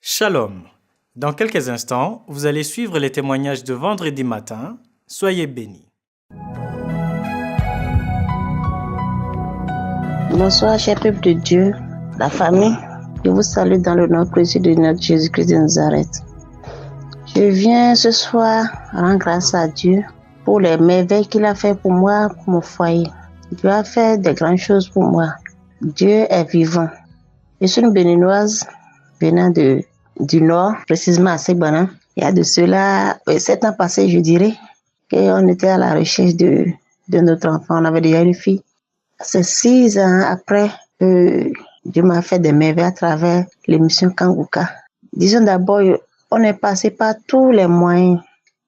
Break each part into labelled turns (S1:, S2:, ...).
S1: Shalom. Dans quelques instants, vous allez suivre les témoignages de vendredi matin. Soyez bénis.
S2: Bonsoir, cher peuple de Dieu, la famille. Je vous salue dans le nom précieux de notre Jésus-Christ de Nazareth. Je viens ce soir rendre grâce à Dieu pour les merveilles qu'il a fait pour moi, pour mon foyer. Dieu a fait de grandes choses pour moi. Dieu est vivant. Je suis une béninoise venant du Nord, précisément à Segbana. Il y a de cela 7 ans passés, je dirais, qu'on était à la recherche de notre enfant. On avait déjà une fille. C'est 6 ans après que Dieu m'a fait des merveilles à travers l'émission Kanguka. Disons d'abord, on est passé par tous les moyens,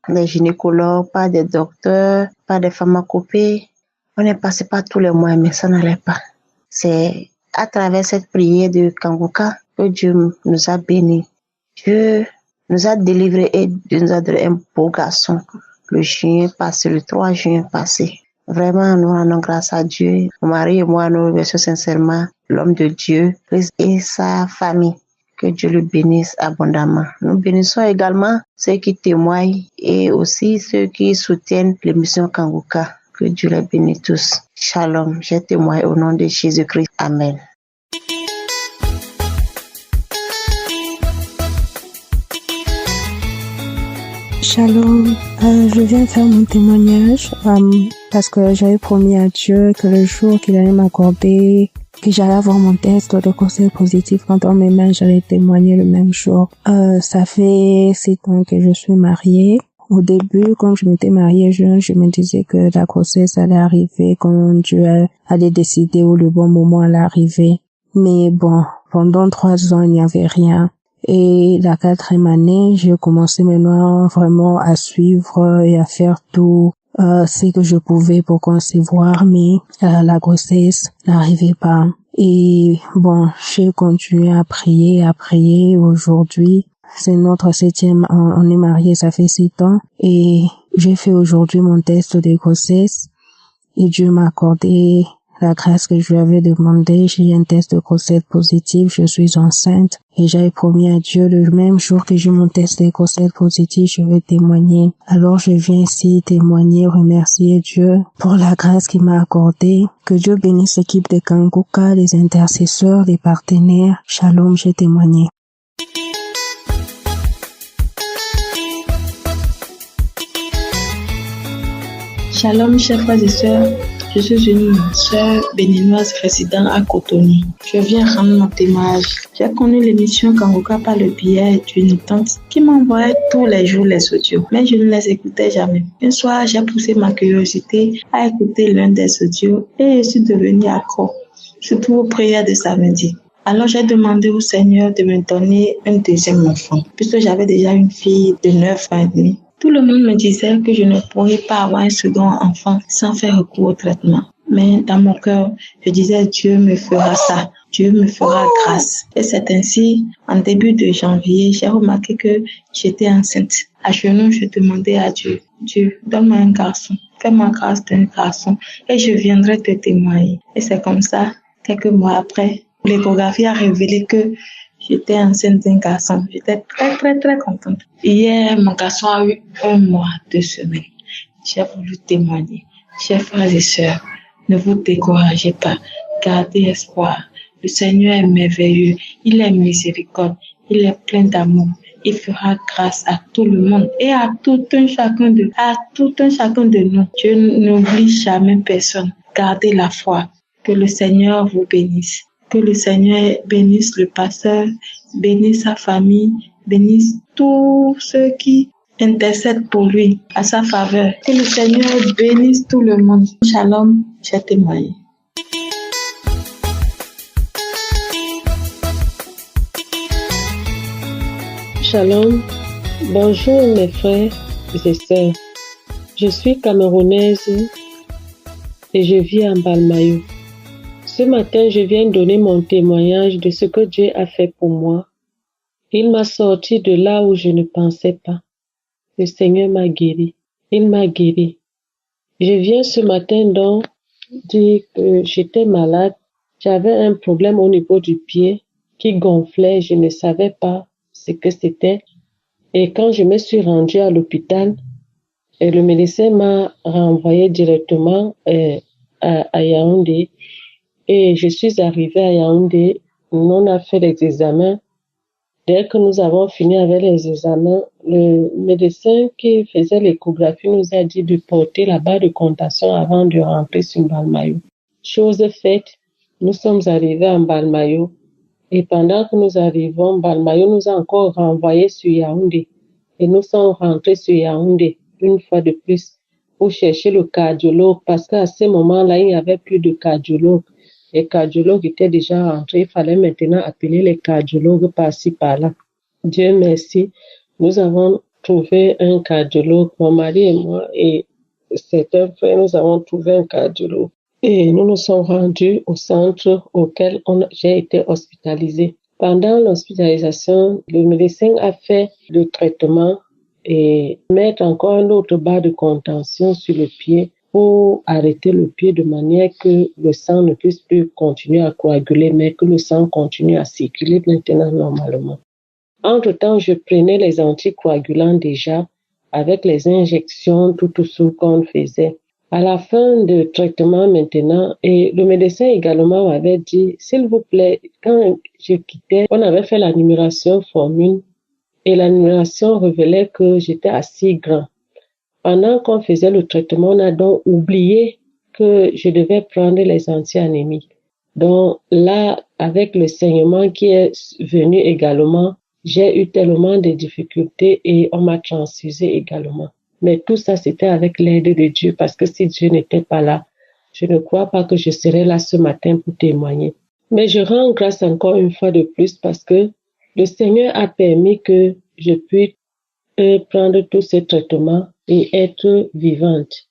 S2: des gynécologues, par des docteurs, par des pharmacopées. On est passé par tous les moyens, mais ça n'allait pas. C'est à travers cette prière de Kanguka que Dieu nous a bénis. Dieu nous a délivrés et Dieu nous a donné un beau garçon le 3 juin passé. Vraiment, nous rendons grâce à Dieu. Mon mari et moi, nous remercions sincèrement l'homme de Dieu, Christ et sa famille. Que Dieu le bénisse abondamment. Nous bénissons également ceux qui témoignent et aussi ceux qui soutiennent l'émission Kanguka. Que Dieu les bénisse tous. Shalom. Je témoigne au nom de Jésus-Christ. Amen.
S3: Shalom, je viens faire mon témoignage parce que j'avais promis à Dieu que le jour qu'il allait m'accorder, que j'allais avoir mon test de grossesse positif entre mes mains, j'allais témoigner le même jour. Ça fait 7 ans que je suis mariée. Au début, quand je m'étais mariée jeune, je me disais que la grossesse allait arriver quand Dieu allait décider où le bon moment allait arriver. Mais bon, pendant 3 ans, il n'y avait rien. Et la 4e année, j'ai commencé maintenant vraiment à suivre et à faire tout ce que je pouvais pour concevoir, mais la grossesse n'arrivait pas. Et bon, j'ai continué à prier. Aujourd'hui, c'est notre 7e, on est mariés, ça fait 7 ans. Et j'ai fait aujourd'hui mon test de grossesse. Et Dieu m'a accordé la grâce que je lui avais demandé. J'ai eu un test de grossesse positif, je suis enceinte. Et j'avais promis à Dieu le même jour que j'ai mon test de grossesse positif, je vais témoigner. Alors je viens ici témoigner, remercier Dieu pour la grâce qu'il m'a accordée. Que Dieu bénisse l'équipe de Kanguka, les intercesseurs, les partenaires. Shalom, j'ai témoigné.
S4: Shalom, chers frères et sœurs. Je suis une sœur béninoise résidant à Cotonou. Je viens rendre mon témoignage. J'ai connu l'émission Kanguka par le biais d'une tante qui m'envoyait tous les jours les audios, mais je ne les écoutais jamais. Un soir, j'ai poussé ma curiosité à écouter l'un des audios et je suis devenue accro, surtout aux prières de samedi. Alors j'ai demandé au Seigneur de me donner un deuxième enfant, puisque j'avais déjà une fille de 9 ans et demi. Tout le monde me disait que je ne pourrais pas avoir un second enfant sans faire recours au traitement. Mais dans mon cœur, je disais Dieu me fera ça, Dieu me fera grâce. Et c'est ainsi, en début de janvier, j'ai remarqué que j'étais enceinte. À genoux, je demandais à Dieu, Dieu, donne-moi un garçon, fais-moi grâce d'un garçon et je viendrai te témoigner. Et c'est comme ça, quelques mois après, l'échographie a révélé que j'étais enceinte d'un garçon. J'étais très contente. Hier, mon garçon a eu 1 mois, 2 semaines. J'ai voulu témoigner. Chers frères et sœurs, ne vous découragez pas. Gardez espoir. Le Seigneur est merveilleux. Il est miséricorde. Il est plein d'amour. Il fera grâce à tout le monde et à tout un chacun de nous. Dieu n'oublie jamais personne. Gardez la foi. Que le Seigneur vous bénisse. Que le Seigneur bénisse le pasteur, bénisse sa famille, bénisse tous ceux qui intercèdent pour lui, à sa faveur. Que le Seigneur bénisse tout le monde. Shalom, j'ai témoigné.
S5: Shalom, bonjour mes frères et sœurs. Je suis camerounaise et je vis en Balmayo. Ce matin, je viens donner mon témoignage de ce que Dieu a fait pour moi. Il m'a sorti de là où je ne pensais pas. Le Seigneur m'a guéri. Il m'a guéri. Je viens ce matin donc dire que j'étais malade. J'avais un problème au niveau du pied qui gonflait. Je ne savais pas ce que c'était. Et quand je me suis rendue à l'hôpital, le médecin m'a renvoyée directement à Yaoundé. Et je suis arrivée à Yaoundé, on a fait les examens. Dès que nous avons fini avec les examens, le médecin qui faisait l'échographie nous a dit de porter la barre de contention avant de rentrer sur Mbalmayo. Chose faite, nous sommes arrivés à Mbalmayo et pendant que nous arrivons, Mbalmayo nous a encore renvoyés sur Yaoundé. Et nous sommes rentrés sur Yaoundé une fois de plus pour chercher le cardiologue parce qu'à ce moment-là, il n'y avait plus de cardiologue. Les cardiologues étaient déjà rentrés. Il fallait maintenant appeler les cardiologues par-ci, par-là. Dieu merci, nous avons trouvé un cardiologue, mon mari et moi, et certains frères, nous avons trouvé un cardiologue. Et nous nous sommes rendus au centre auquel j'ai été hospitalisée. Pendant l'hospitalisation, le médecin a fait le traitement et mettre encore une autre barre de contention sur le pied pour arrêter le pied de manière que le sang ne puisse plus continuer à coaguler, mais que le sang continue à circuler maintenant normalement. Entre-temps, je prenais les anticoagulants déjà avec les injections, tout ce qu'on faisait. À la fin du traitement maintenant, et le médecin également m'avait dit, s'il vous plaît, quand je quittais, on avait fait la numération formule et la numération révélait que j'étais assez grand. Pendant qu'on faisait le traitement, on a donc oublié que je devais prendre les anti-anémiques. Donc là, avec le saignement qui est venu également, j'ai eu tellement de difficultés et on m'a transfusé également. Mais tout ça, c'était avec l'aide de Dieu parce que si Dieu n'était pas là, je ne crois pas que je serais là ce matin pour témoigner. Mais je rends grâce encore une fois de plus parce que le Seigneur a permis que je puisse prendre tous ces traitements et être vivante.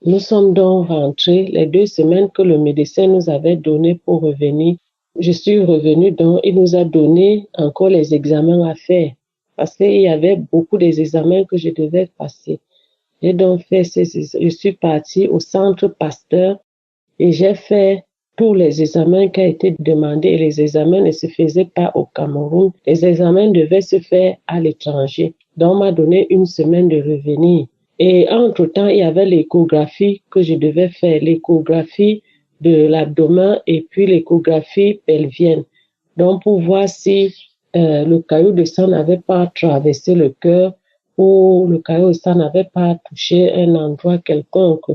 S5: Nous sommes donc rentrés les 2 semaines que le médecin nous avait données pour revenir. Je suis revenue donc, il nous a donné encore les examens à faire parce qu'il y avait beaucoup des examens que je devais passer. J'ai donc fait je suis partie au centre Pasteur et j'ai fait tous les examens qui ont été demandés et les examens ne se faisaient pas au Cameroun. Les examens devaient se faire à l'étranger. Donc, on m'a donné 1 semaine de revenir. Et entre-temps, il y avait l'échographie que je devais faire, l'échographie de l'abdomen et puis l'échographie pelvienne. Donc, pour voir si le caillou de sang n'avait pas traversé le cœur ou le caillou de sang n'avait pas touché un endroit quelconque.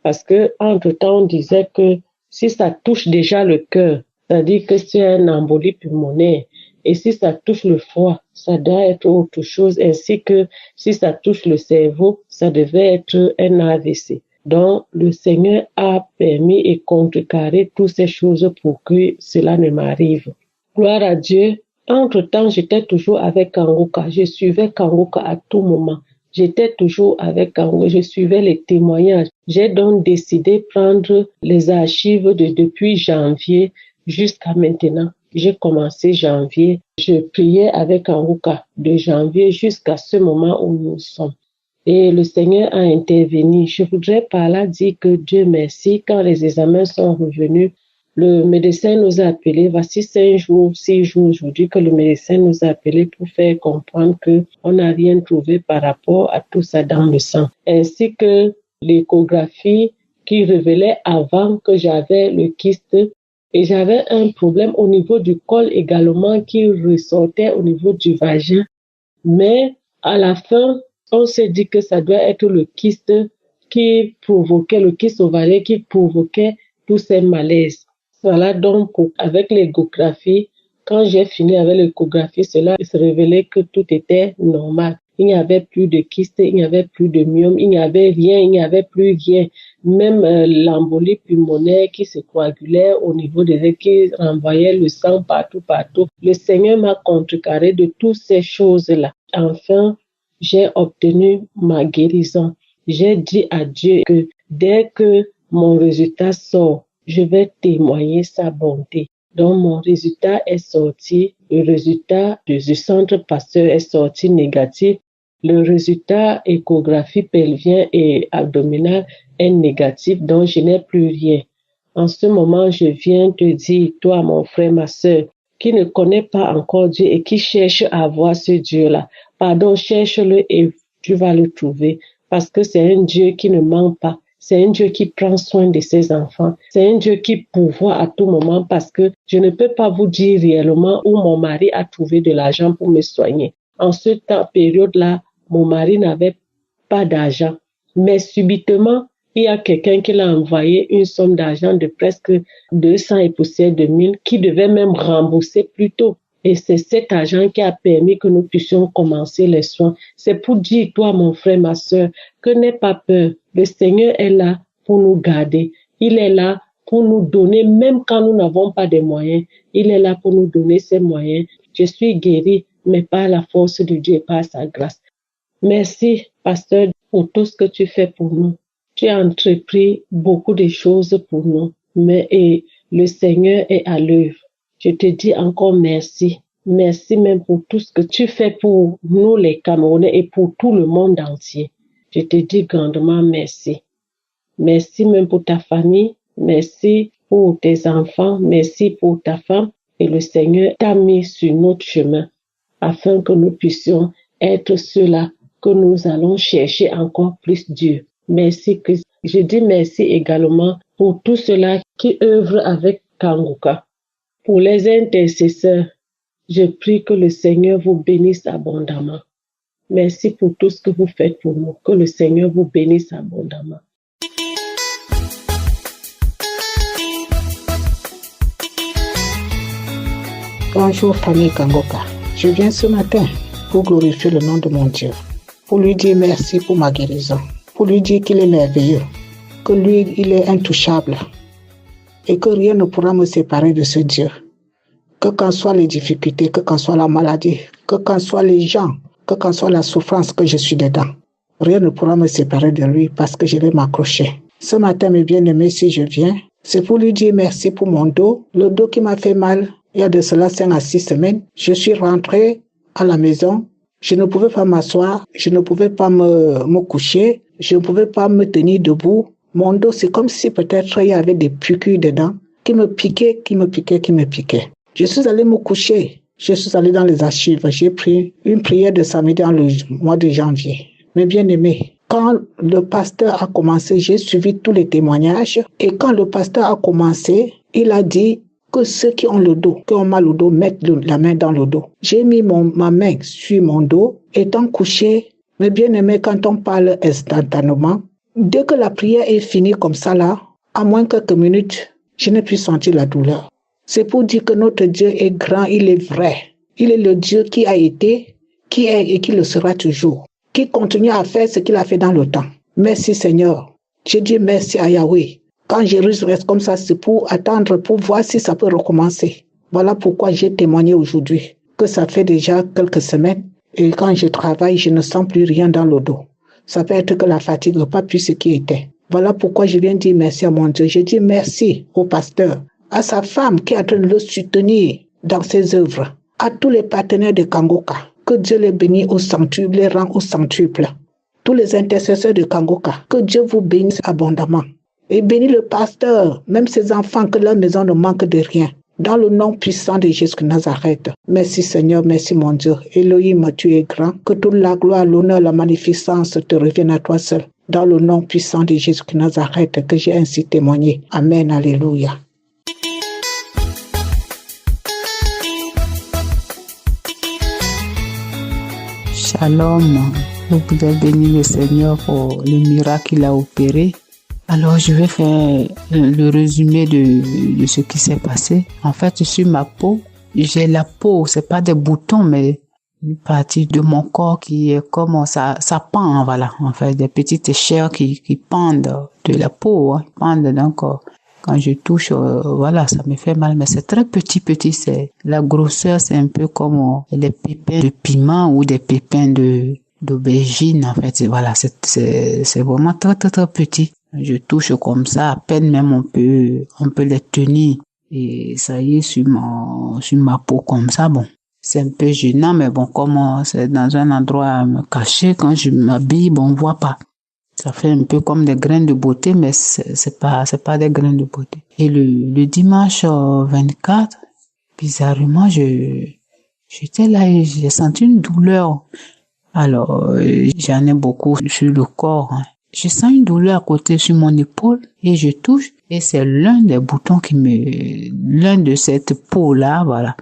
S5: Parce que entre-temps, on disait que si ça touche déjà le cœur, c'est-à-dire que c'est un embolie pulmonaire. Et si ça touche le foie, ça doit être autre chose, ainsi que si ça touche le cerveau, ça devait être un AVC. Donc, le Seigneur a permis et contrecarré toutes ces choses pour que cela ne m'arrive. Gloire à Dieu. Entre-temps, j'étais toujours avec Kangoka. Je suivais Kangoka à tout moment. J'étais toujours avec Kangoka. Je suivais les témoignages. J'ai donc décidé de prendre les archives depuis janvier jusqu'à maintenant. J'ai commencé janvier. Je priais avec Kangoka de janvier jusqu'à ce moment où nous sommes. Et le Seigneur a intervenu. Je voudrais par là dire que Dieu merci. Quand les examens sont revenus, le médecin nous a appelés. Voici 6 jours aujourd'hui que le médecin nous a appelés pour faire comprendre qu'on n'a rien trouvé par rapport à tout ça dans le sang. Ainsi que l'échographie qui révélait avant que j'avais le kyste et j'avais un problème au niveau du col également qui ressortait au niveau du vagin. Mais à la fin, on s'est dit que ça doit être le kyste qui provoquait, le kyste ovarien qui provoquait tous ces malaises. Voilà donc avec l'échographie, quand j'ai fini avec l'échographie, cela se révélait que tout était normal. Il n'y avait plus de kyste, il n'y avait plus de myome, il n'y avait rien, il n'y avait plus rien. Même l'embolie pulmonaire qui se coagulait au niveau des veines, qui renvoyait le sang partout. Le Seigneur m'a contrecarré de toutes ces choses-là. Enfin, j'ai obtenu ma guérison. J'ai dit à Dieu que dès que mon résultat sort, je vais témoigner sa bonté. Donc, mon résultat est sorti. Le résultat du centre Pasteur est sorti négatif. Le résultat échographie pelvien et abdominal est négatif. Donc, je n'ai plus rien. En ce moment, je viens te dire, toi, mon frère, ma sœur, qui ne connaît pas encore Dieu et qui cherche à voir ce Dieu-là. Pardon, cherche-le et tu vas le trouver parce que c'est un Dieu qui ne ment pas. C'est un Dieu qui prend soin de ses enfants. C'est un Dieu qui pourvoit à tout moment parce que je ne peux pas vous dire réellement où mon mari a trouvé de l'argent pour me soigner. En ce période-là, mon mari n'avait pas d'argent. Mais subitement, il y a quelqu'un qui l'a envoyé une somme d'argent de presque 200 et poussière de 1000 qui devait même rembourser plus tôt. Et c'est cet argent qui a permis que nous puissions commencer les soins. C'est pour dire, toi, mon frère, ma soeur, que n'aie pas peur. Le Seigneur est là pour nous garder. Il est là pour nous donner, même quand nous n'avons pas de moyens. Il est là pour nous donner ses moyens. Je suis guérie, mais par la force de Dieu et par sa grâce. Merci, pasteur, pour tout ce que tu fais pour nous. Tu as entrepris beaucoup de choses pour nous, et le Seigneur est à l'œuvre. Je te dis encore merci. Merci même pour tout ce que tu fais pour nous les Camerounais et pour tout le monde entier. Je te dis grandement merci. Merci même pour ta famille. Merci pour tes enfants. Merci pour ta femme. Et le Seigneur t'a mis sur notre chemin afin que nous puissions être ceux-là que nous allons chercher encore plus Dieu. Merci Christ. Je dis merci également pour tous ceux-là qui œuvrent avec Kangoka. Pour les intercesseurs, je prie que le Seigneur vous bénisse abondamment. Merci pour tout ce que vous faites pour nous. Que le Seigneur vous bénisse abondamment.
S6: Bonjour famille Kangoka. Je viens ce matin pour glorifier le nom de mon Dieu, pour lui dire merci pour ma guérison, pour lui dire qu'il est merveilleux, que lui, il est intouchable et que rien ne pourra me séparer de ce Dieu. Que qu'en soient les difficultés, que qu'en soit la maladie, que qu'en soient les gens, que qu'en soit la souffrance que je suis dedans, rien ne pourra me séparer de lui parce que je vais m'accrocher. Ce matin, mes bien-aimés, si je viens, c'est pour lui dire merci pour mon dos, le dos qui m'a fait mal. Il y a de cela 5 à 6 semaines, je suis rentrée à la maison. Je ne pouvais pas m'asseoir, je ne pouvais pas me coucher, je ne pouvais pas me tenir debout. Mon dos, c'est comme si peut-être il y avait des piqûres dedans qui me piquaient. Je suis allée me coucher, je suis allée dans les archives, j'ai pris une prière de samedi dans le mois de janvier. Mes bien-aimés, quand le pasteur a commencé, j'ai suivi tous les témoignages et quand le pasteur a commencé, il a dit que ceux qui ont le dos, qui ont mal au dos, mettent la main dans le dos. J'ai mis ma main sur mon dos, étant couché. Mais bien aimé, quand on parle instantanément, dès que la prière est finie comme ça là, à moins quelques minutes, je n'ai plus senti la douleur. C'est pour dire que notre Dieu est grand, il est vrai. Il est le Dieu qui a été, qui est et qui le sera toujours. Qui continue à faire ce qu'il a fait dans le temps. Merci Seigneur. Je dis merci à Yahweh. Quand Jérusalem reste comme ça, c'est pour attendre, pour voir si ça peut recommencer. Voilà pourquoi j'ai témoigné aujourd'hui, que ça fait déjà quelques semaines, et quand je travaille, je ne sens plus rien dans le dos. Ça peut être que la fatigue, pas plus ce qui était. Voilà pourquoi je viens dire merci à mon Dieu. Je dis merci au pasteur, à sa femme qui est en train de le soutenir dans ses œuvres, à tous les partenaires de Kangoka. Que Dieu les bénisse au centuple, les rend au centuple. Tous les intercesseurs de Kangoka, que Dieu vous bénisse abondamment. Et bénis le pasteur, même ses enfants, que leur maison ne manque de rien. Dans le nom puissant de Jésus de Nazareth. Merci Seigneur, merci mon Dieu. Elohim, tu es grand. Que toute la gloire, l'honneur, la magnificence te reviennent à toi seul. Dans le nom puissant de Jésus de Nazareth, que j'ai ainsi témoigné. Amen, alléluia.
S7: Shalom. Vous pouvez bénir le Seigneur pour le miracle qu'il a opéré. Alors, je vais faire le résumé de ce qui s'est passé. En fait, sur ma peau, j'ai la peau, c'est pas des boutons, mais une partie de mon corps qui est comme ça pend, voilà. En fait, des petites chairs qui pendent de la peau, hein, pendent. Donc, quand je touche, voilà, ça me fait mal, mais c'est très petit, c'est la grosseur, c'est un peu comme des pépins de piment ou des pépins d'aubergine. En fait, voilà, c'est vraiment très petit. Je touche comme ça, à peine même on peut les tenir. Et ça y est, sur ma peau comme ça, bon. C'est un peu gênant, mais bon, comme c'est dans un endroit à me cacher, quand je m'habille, bon, on voit pas. Ça fait un peu comme des graines de beauté, mais c'est pas des graines de beauté. Et le dimanche 24, bizarrement, j'étais là et j'ai senti une douleur. Alors, j'en ai beaucoup sur le corps. Hein. Je sens une douleur à côté sur mon épaule et je touche et c'est l'un des boutons l'un de cette peau-là, voilà,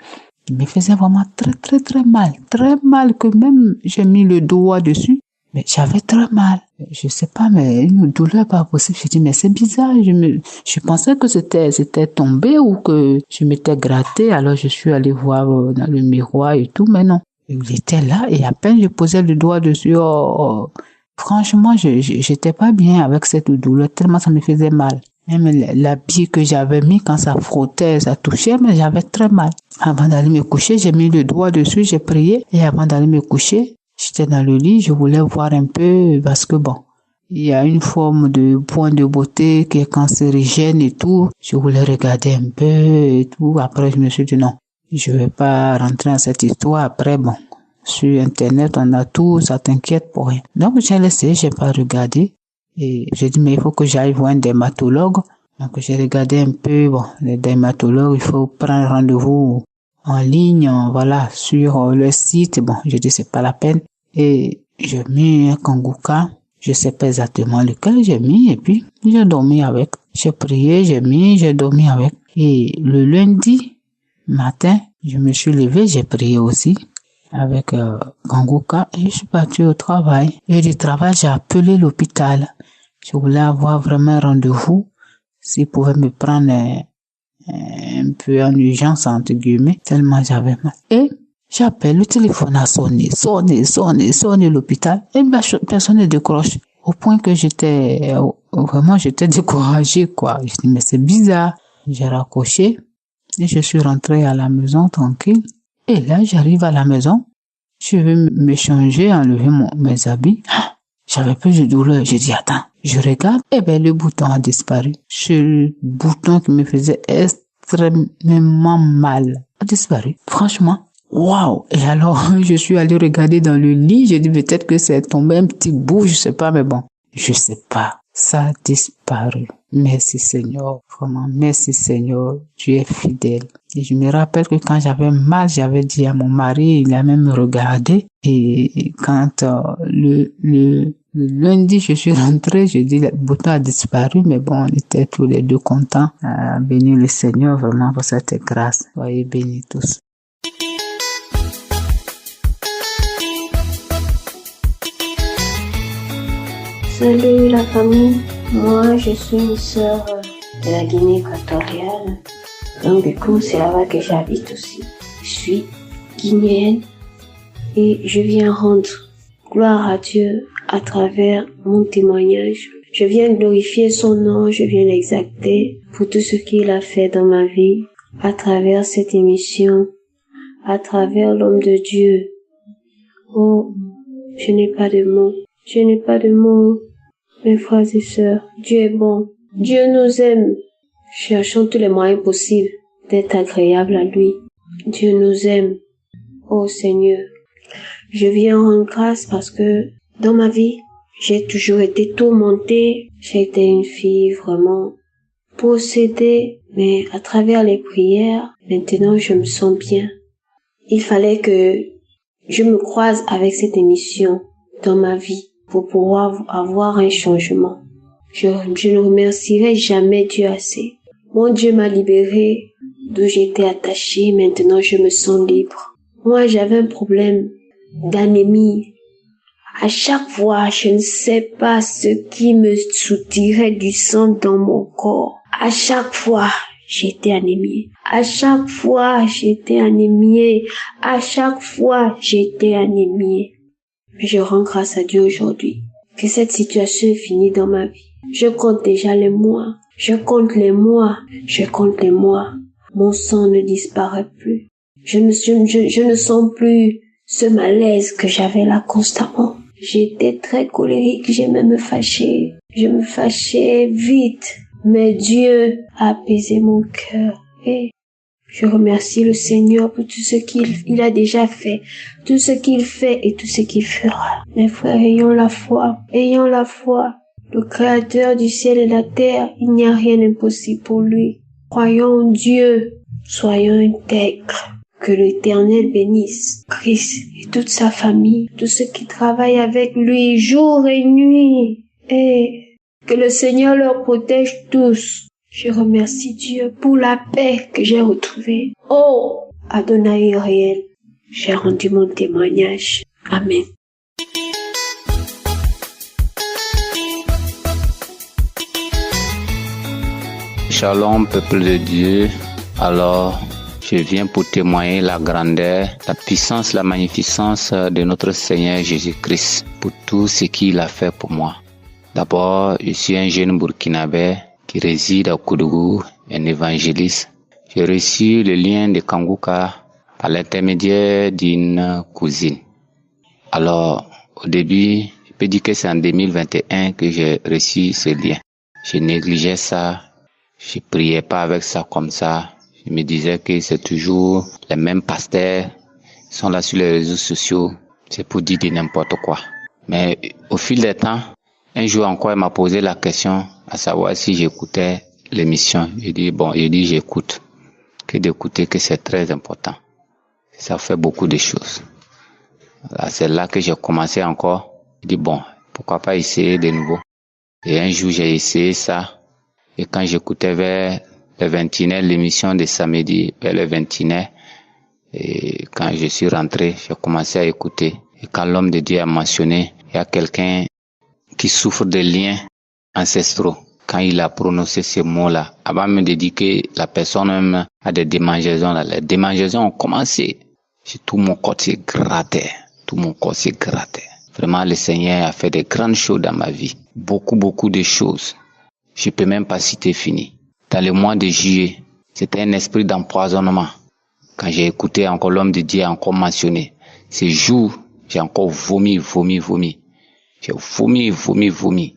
S7: qui me faisait vraiment très, très, très mal que même j'ai mis le doigt dessus, mais j'avais très mal. Je sais pas, mais une douleur pas possible. Je dis, mais c'est bizarre. Je pensais que c'était tombé ou que je m'étais gratté. Alors je suis allée voir dans le miroir et tout, mais non. Il était là et à peine je posais le doigt dessus, franchement, j'étais pas bien avec cette douleur, tellement ça me faisait mal. Même l'habit que j'avais mis, quand ça frottait, ça touchait, mais j'avais très mal. Avant d'aller me coucher, j'ai mis le doigt dessus, j'ai prié, et avant d'aller me coucher, j'étais dans le lit, je voulais voir un peu, parce que bon, il y a une forme de point de beauté qui est cancérigène et tout. Je voulais regarder un peu et tout. Après, je me suis dit non, je vais pas rentrer dans cette histoire. Après, bon, sur Internet, on a tout, ça t'inquiète pour rien. Donc, j'ai laissé, j'ai pas regardé. Et j'ai dit, mais il faut que j'aille voir un dermatologue. Donc, j'ai regardé un peu, bon, les dermatologues, il faut prendre rendez-vous en ligne, voilà, sur le site. Bon, j'ai dit, c'est pas la peine. Et j'ai mis un Kanguka. Je sais pas exactement lequel j'ai mis, et puis, j'ai dormi avec. J'ai prié, j'ai dormi avec. Et le lundi matin, je me suis levé, j'ai prié aussi avec Kanguka et je suis partie au travail. Et du travail, j'ai appelé l'hôpital. Je voulais avoir vraiment un rendez-vous s'ils pouvaient me prendre un peu en urgence, entre guillemets, tellement j'avais mal. Et j'appelle, le téléphone a sonné l'hôpital et personne ne décroche. Au point que j'étais découragée, quoi. Je dis, mais c'est bizarre. J'ai raccroché et je suis rentrée à la maison tranquille. Et là, j'arrive à la maison. Je vais me changer, enlever mes habits. J'avais plus de douleur. J'ai dit, attends, je regarde. Eh ben, le bouton a disparu. Ce bouton qui me faisait extrêmement mal a disparu. Franchement, waouh! Et alors, je suis allée regarder dans le lit. J'ai dit, peut-être que c'est tombé un petit bout, je sais pas, mais bon, je sais pas. Ça a disparu. Merci Seigneur. Vraiment, merci Seigneur. Tu es fidèle. Et je me rappelle que quand j'avais mal, j'avais dit à mon mari, il a même regardé. Et quand le lundi, je suis rentrée, j'ai dit, le bouton a disparu, mais bon, on était tous les deux contents. Bénis le Seigneur vraiment pour cette grâce. Soyez bénis tous.
S2: Salut la famille, moi je suis une sœur de la Guinée équatoriale, donc du coup c'est là-bas que j'habite aussi. Je suis guinéenne et je viens rendre gloire à Dieu à travers mon témoignage. Je viens glorifier son nom, je viens l'exalter pour tout ce qu'il a fait dans ma vie, à travers cette émission, à travers l'homme de Dieu. Oh, je n'ai pas de mots. Je n'ai pas de mots, mes frères et sœurs. Dieu est bon. Dieu nous aime. Cherchons tous les moyens possibles d'être agréables à lui. Dieu nous aime. Oh Seigneur, je viens rendre grâce parce que dans ma vie, j'ai toujours été tourmentée. J'ai été une fille vraiment possédée, mais à travers les prières, maintenant je me sens bien. Il fallait que je me croise avec cette émission dans ma vie pour pouvoir avoir un changement. Je ne remercierai jamais Dieu assez. Mon Dieu m'a libérée d'où j'étais attachée. Maintenant, je me sens libre. Moi, j'avais un problème d'anémie. À chaque fois, je ne sais pas ce qui me soutirait du sang dans mon corps. À chaque fois, j'étais anémiée. À chaque fois, j'étais anémiée. À chaque fois, j'étais anémiée. Je rends grâce à Dieu aujourd'hui que cette situation est finie dans ma vie. Je compte déjà les mois. Je compte les mois. Mon sang ne disparaît plus. Je ne sens plus ce malaise que j'avais là constamment. J'étais très colérique, j'aimais me fâcher. Je me fâchais vite. Mais Dieu a apaisé mon cœur. Et je remercie le Seigneur pour tout ce qu'il a déjà fait, tout ce qu'il fait et tout ce qu'il fera. Mes frères, ayons la foi. Ayons la foi. Le Créateur du ciel et de la terre, il n'y a rien d'impossible pour lui. Croyons en Dieu.
S8: Soyons intègres. Que l'Éternel bénisse Christ et toute sa famille, tous ceux qui travaillent avec lui jour et nuit. Et que le Seigneur leur protège tous. Je remercie Dieu pour la paix que j'ai retrouvée. Oh, Adonai réel, j'ai rendu mon témoignage. Amen.
S9: Shalom, peuple de Dieu. Alors, je viens pour témoigner la grandeur, la puissance, la magnificence de notre Seigneur Jésus-Christ pour tout ce qu'il a fait pour moi. D'abord, je suis un jeune Burkinabé qui réside à Koudougou, un évangéliste. J'ai reçu le lien de Kanguka par l'intermédiaire d'une cousine. Alors, au début, je peux dire que c'est en 2021 que j'ai reçu ce lien. Je négligeais ça, je priais pas avec ça comme ça. Je me disais que c'est toujours les mêmes pasteurs qui sont là sur les réseaux sociaux. C'est pour dire de n'importe quoi. Mais au fil des temps, un jour encore, il m'a posé la question à savoir si j'écoutais l'émission. J'ai dit j'écoute. Que d'écouter, que c'est très important. Ça fait beaucoup de choses. Là, c'est là que j'ai commencé encore. J'ai dit pourquoi pas essayer de nouveau. Et un jour, j'ai essayé ça. Et quand j'écoutais vers le 21h, l'émission de samedi, vers le 21h, et quand je suis rentré, j'ai commencé à écouter. Et quand l'homme de Dieu a mentionné, il y a quelqu'un qui souffre de liens ancestraux. Quand il a prononcé ces mots-là, avant même de dire que la personne même a des démangeaisons, les démangeaisons ont commencé. Tout mon corps s'est gratté. Vraiment, le Seigneur a fait de grandes choses dans ma vie. Beaucoup de choses. Je peux même pas citer fini. Dans le mois de juillet, c'était un esprit d'empoisonnement. Quand j'ai écouté encore l'homme de Dieu encore mentionné, ces jours, j'ai encore vomi. J'ai vomi.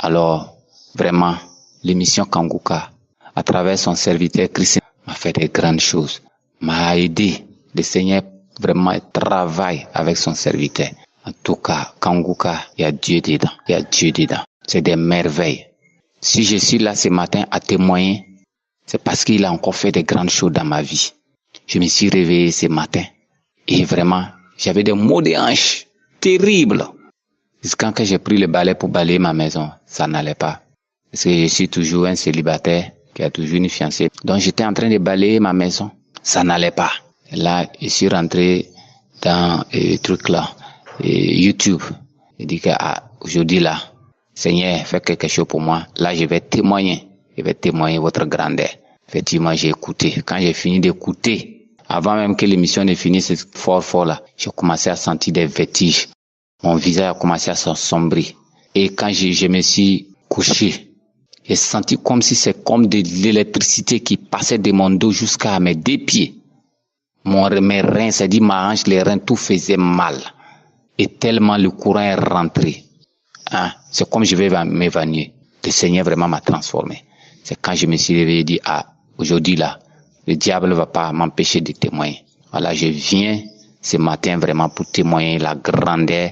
S9: Alors, vraiment, l'émission Kanguka, à travers son serviteur Christ, m'a fait de grandes choses. M'a aidé. Le Seigneur vraiment travaille avec son serviteur. En tout cas, Kanguka, il y a Dieu dedans. C'est des merveilles. Si je suis là ce matin à témoigner, c'est parce qu'il a encore fait de grandes choses dans ma vie. Je me suis réveillé ce matin et vraiment, j'avais des maux de hanche terribles. Jusqu'à quand j'ai pris le balai pour balayer ma maison, ça n'allait pas. Parce que je suis toujours un célibataire qui a toujours une fiancée. Donc j'étais en train de balayer ma maison, ça n'allait pas. Et là, je suis rentré dans le truc là, YouTube. Je dis que aujourd'hui là, Seigneur, fais quelque chose pour moi. Là, je vais témoigner votre grandeur. Effectivement, j'ai écouté. Quand j'ai fini d'écouter, avant même que l'émission ne finisse fort là, j'ai commencé à sentir des vertiges. Mon visage a commencé à s'assombrir. Et quand je me suis couché, j'ai senti comme si c'est comme de l'électricité qui passait de mon dos jusqu'à mes 2 pieds. Mes reins, c'est-à-dire ma hanche, les reins, tout faisait mal. Et tellement le courant est rentré. C'est comme je vais m'évanouir. Le Seigneur vraiment m'a transformé. C'est quand je me suis réveillé et dit, aujourd'hui là, le diable ne va pas m'empêcher de témoigner. Voilà, je viens ce matin vraiment pour témoigner la grandeur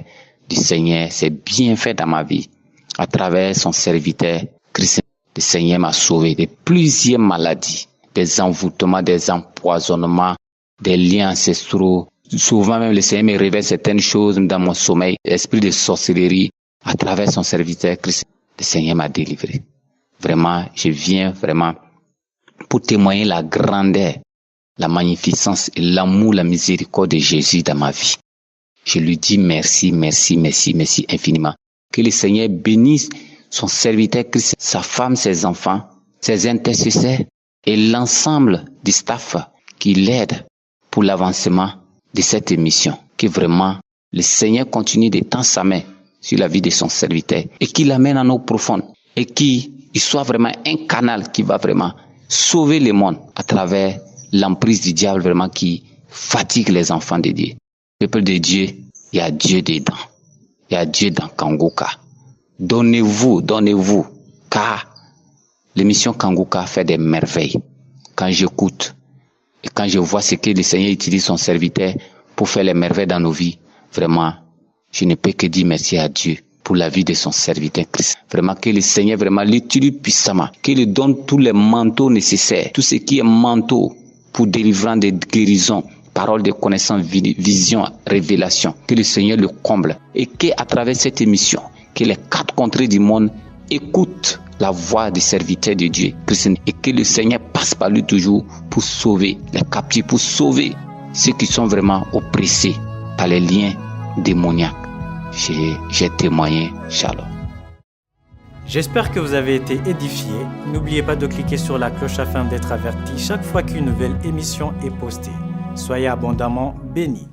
S9: du Seigneur. C'est bien fait dans ma vie. À travers son serviteur, Christ, le Seigneur m'a sauvé de plusieurs maladies, des envoûtements, des empoisonnements, des liens ancestraux. Souvent même le Seigneur me révèle certaines choses dans mon sommeil, esprit de sorcellerie. À travers son serviteur Christ, le Seigneur m'a délivré. Vraiment, je viens vraiment pour témoigner la grandeur, la magnificence et l'amour, la miséricorde de Jésus dans ma vie. Je lui dis merci infiniment. Que le Seigneur bénisse son serviteur Christ, sa femme, ses enfants, ses intercesseurs et l'ensemble du staff qui l'aide pour l'avancement de cette émission. Que vraiment le Seigneur continue de tendre sa main sur la vie de son serviteur et qu'il l'amène en eau profonde et qu'il soit vraiment un canal qui va vraiment sauver le monde à travers l'emprise du diable vraiment qui fatigue les enfants de Dieu. Le peuple de Dieu, il y a Dieu dedans. Il y a Dieu dans Kanguka. Donnez-vous, car l'émission Kanguka fait des merveilles. Quand j'écoute et quand je vois ce que le Seigneur utilise son serviteur pour faire les merveilles dans nos vies, vraiment, je ne peux que dire merci à Dieu pour la vie de son serviteur Christ. Vraiment que le Seigneur vraiment l'utilise puissamment, qu'il lui donne tous les manteaux nécessaires, tout ce qui est manteau pour délivrance de guérison, parole de connaissance, vision, révélation. Que le Seigneur le comble et qu'à travers cette émission, que les 4 contrées du monde écoutent la voix des serviteurs de Dieu et que le Seigneur passe par lui toujours pour sauver les captifs, pour sauver ceux qui sont vraiment oppressés par les liens démoniaques. J'ai témoigné. Shalom.
S1: J'espère que vous avez été édifiés. N'oubliez pas de cliquer sur la cloche afin d'être averti chaque fois qu'une nouvelle émission est postée. Soyez abondamment bénis.